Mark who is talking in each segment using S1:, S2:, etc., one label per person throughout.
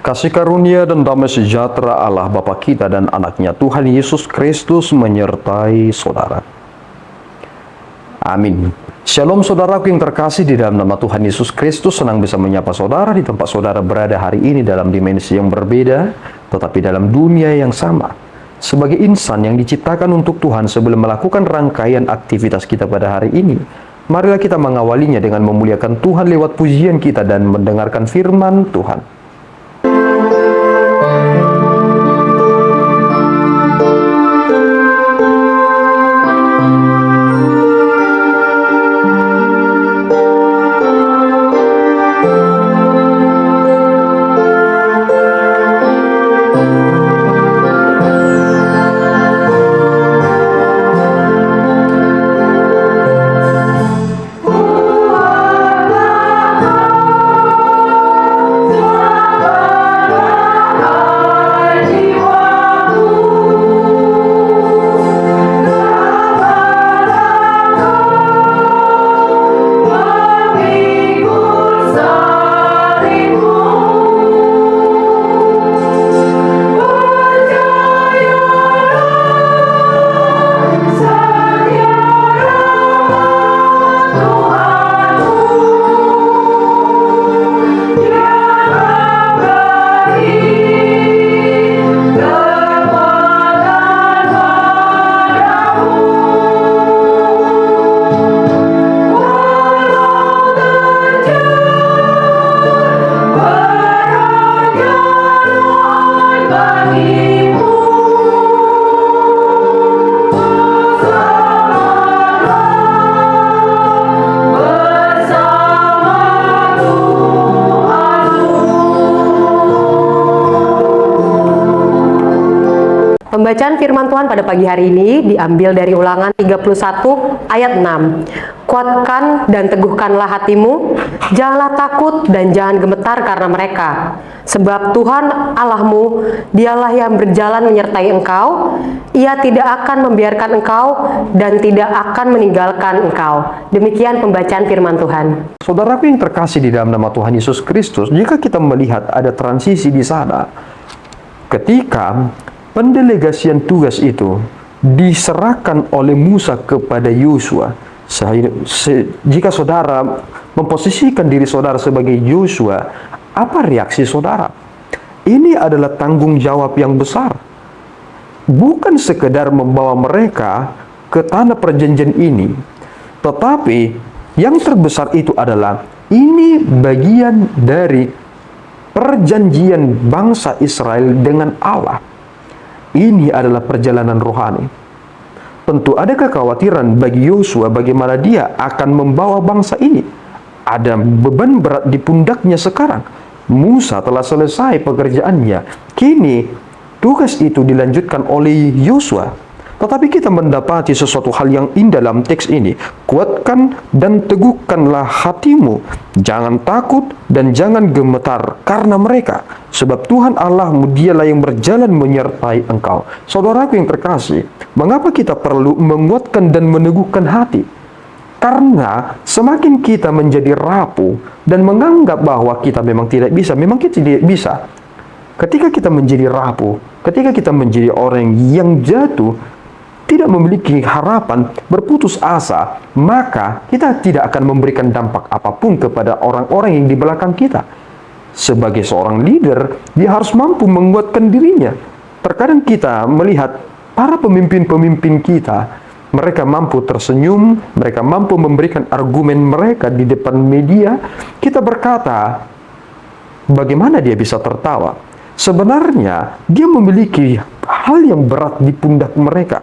S1: Kasih karunia dan damai sejahtera Allah Bapa kita dan anaknya Tuhan Yesus Kristus menyertai saudara. Amin. Shalom saudaraku yang terkasih, di dalam nama Tuhan Yesus Kristus senang bisa menyapa saudara di tempat saudara berada hari ini dalam dimensi yang berbeda, tetapi dalam dunia yang sama. Sebagai insan yang diciptakan untuk Tuhan, sebelum melakukan rangkaian aktivitas kita pada hari ini, marilah kita mengawalinya dengan memuliakan Tuhan lewat pujian kita dan mendengarkan firman Tuhan.
S2: Pembacaan firman Tuhan pada pagi hari ini diambil dari Ulangan 31 ayat 6. Kuatkan dan teguhkanlah hatimu, janganlah takut dan jangan gemetar karena mereka. Sebab Tuhan Allahmu, dialah yang berjalan menyertai engkau, Ia tidak akan membiarkan engkau dan tidak akan meninggalkan engkau. Demikian pembacaan firman Tuhan.
S1: Saudaraku yang terkasih di dalam nama Tuhan Yesus Kristus, jika kita melihat ada transisi di sana, ketika pendelegasian tugas itu diserahkan oleh Musa kepada Yosua. Jika saudara memposisikan diri saudara sebagai Yosua, apa reaksi saudara? Ini adalah tanggung jawab yang besar. Bukan sekedar membawa mereka ke tanah perjanjian ini, tetapi yang terbesar itu adalah ini bagian dari perjanjian bangsa Israel dengan Allah. Ini adalah perjalanan rohani. Tentu ada kekhawatiran bagi Yosua bagaimana dia akan membawa bangsa ini. Ada beban berat di pundaknya sekarang. Musa telah selesai pekerjaannya. Kini tugas itu dilanjutkan oleh Yosua. Tetapi kita mendapati sesuatu hal yang indah dalam teks ini. Kuatkan dan teguhkanlah hatimu. Jangan takut dan jangan gemetar karena mereka. Sebab Tuhan Allahmu, dialah yang berjalan menyertai engkau. Saudaraku yang terkasih, mengapa kita perlu menguatkan dan meneguhkan hati? Karena semakin kita menjadi rapuh dan menganggap bahwa kita memang tidak bisa, memang kita tidak bisa. Ketika kita menjadi rapuh, ketika kita menjadi orang yang jatuh, tidak memiliki harapan, berputus asa, maka kita tidak akan memberikan dampak apapun kepada orang-orang yang di belakang kita. Sebagai seorang leader, dia harus mampu menguatkan dirinya. Terkadang kita melihat para pemimpin-pemimpin kita, mereka mampu tersenyum, mereka mampu memberikan argumen mereka di depan media. Kita berkata, bagaimana dia bisa tertawa? Sebenarnya, dia memiliki hal yang berat di pundak mereka.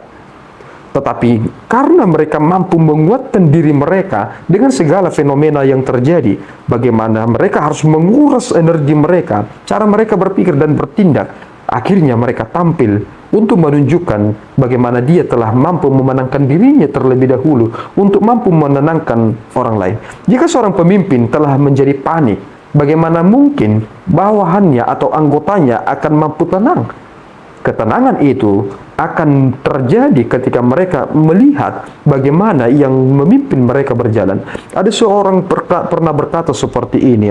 S1: Tetapi karena mereka mampu menguatkan diri mereka dengan segala fenomena yang terjadi, bagaimana mereka harus menguras energi mereka, cara mereka berpikir dan bertindak, akhirnya mereka tampil untuk menunjukkan bagaimana dia telah mampu memenangkan dirinya terlebih dahulu untuk mampu menenangkan orang lain. Jika seorang pemimpin telah menjadi panik, bagaimana mungkin bawahannya atau anggotanya akan mampu tenang? Ketenangan itu akan terjadi ketika mereka melihat bagaimana yang memimpin mereka berjalan. Ada seorang pernah berkata seperti ini,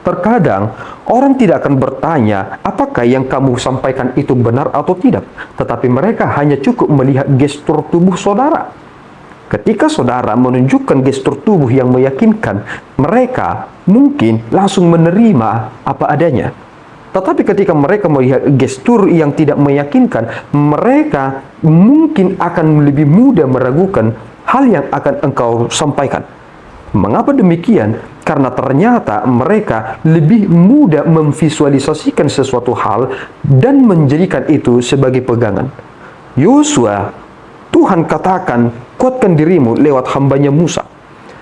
S1: Terkadang orang tidak akan bertanya apakah yang kamu sampaikan itu benar atau tidak, tetapi mereka hanya cukup melihat gestur tubuh saudara. Ketika saudara menunjukkan gestur tubuh yang meyakinkan, mereka mungkin langsung menerima apa adanya. Tetapi ketika mereka melihat gestur yang tidak meyakinkan, mereka mungkin akan lebih mudah meragukan hal yang akan engkau sampaikan. Mengapa demikian? Karena ternyata mereka lebih mudah memvisualisasikan sesuatu hal dan menjadikan itu sebagai pegangan. Yosua, Tuhan katakan, kuatkan dirimu lewat hambanya Musa,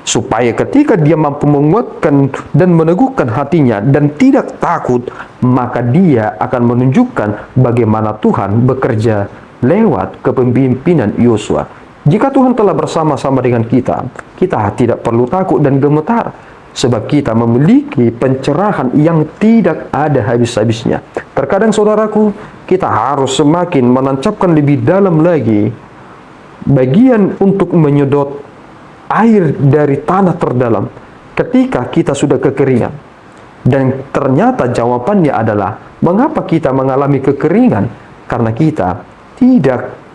S1: supaya ketika dia mampu menguatkan dan meneguhkan hatinya dan tidak takut, maka dia akan menunjukkan bagaimana Tuhan bekerja lewat kepemimpinan Yosua. Jika Tuhan telah bersama-sama dengan kita, kita tidak perlu takut dan gemetar, sebab kita memiliki pencerahan yang tidak ada habis-habisnya. Terkadang saudaraku, kita harus semakin menancapkan lebih dalam lagi bagian untuk menyedot air dari tanah terdalam ketika kita sudah kekeringan. Dan ternyata jawabannya adalah, mengapa kita mengalami kekeringan? Karena kita tidak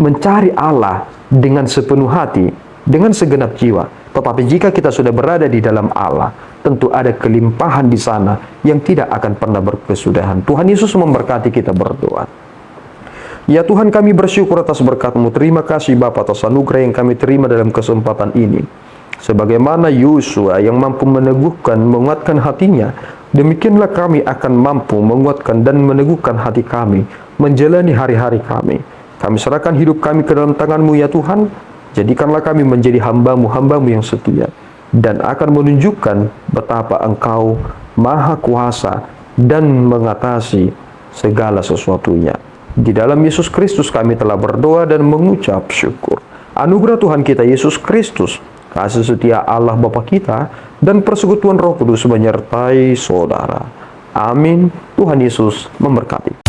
S1: mencari Allah dengan sepenuh hati, dengan segenap jiwa. Tetapi jika kita sudah berada di dalam Allah, tentu ada kelimpahan di sana yang tidak akan pernah berkesudahan. Tuhan Yesus memberkati kita berdoa. Ya Tuhan, kami bersyukur atas berkat-Mu. Terima kasih Bapa atas anugerah yang kami terima dalam kesempatan ini. Sebagaimana Yosua yang mampu meneguhkan, menguatkan hatinya, demikianlah kami akan mampu menguatkan dan meneguhkan hati kami menjalani hari-hari kami. Kami serahkan hidup kami ke dalam tangan-Mu ya Tuhan. Jadikanlah kami menjadi hamba-Mu, hamba-Mu yang setia, dan akan menunjukkan betapa Engkau Maha Kuasa dan mengatasi segala sesuatunya. Di dalam Yesus Kristus kami telah berdoa dan mengucap syukur. Anugerah Tuhan kita Yesus Kristus, kasih setia Allah Bapa kita, dan persekutuan Roh Kudus menyertai saudara. Amin. Tuhan Yesus memberkati.